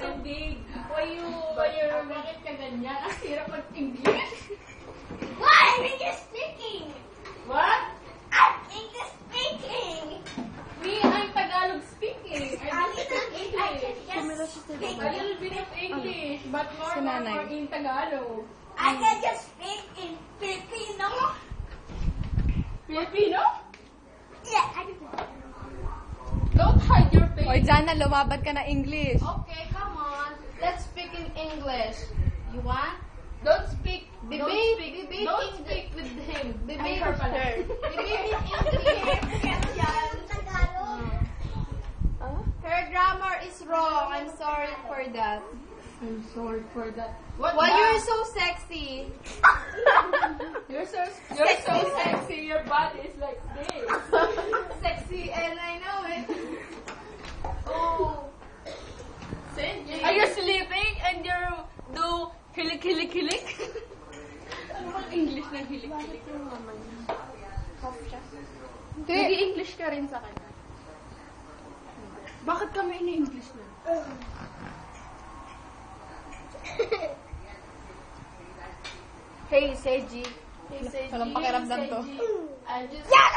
Hindi. Bakit ka ganyan? Ang hirap mag-English. Why? I'm English speaking. What? I'm English speaking. Me, I'm Tagalog speaking. I speak English. Yes. A little bit of English, but more in Tagalog. I can just speak in Filipino. Filipino? Yeah, I can. Don't hide your face. Oy, Jana, lumabad ka na English. Okay, come on. Let's speak in English. You want? Don't speak. Debate with him. Debate her with pala. her. Debate in English. Tagalog. Her grammar is wrong. I'm sorry for that. I'm sorry for that. Why you're so sexy? You're so sexy. Your body is like this. Sexy, and I know it. Oh. Are you sleeping and you do hilik? Ano bang English ng hilik? Nag-i-English ka rin sa kanya. Bakit kami ini-English na? Hey, Seji. Hey, Seji. Walang pakiramdam to. I just... Yeah,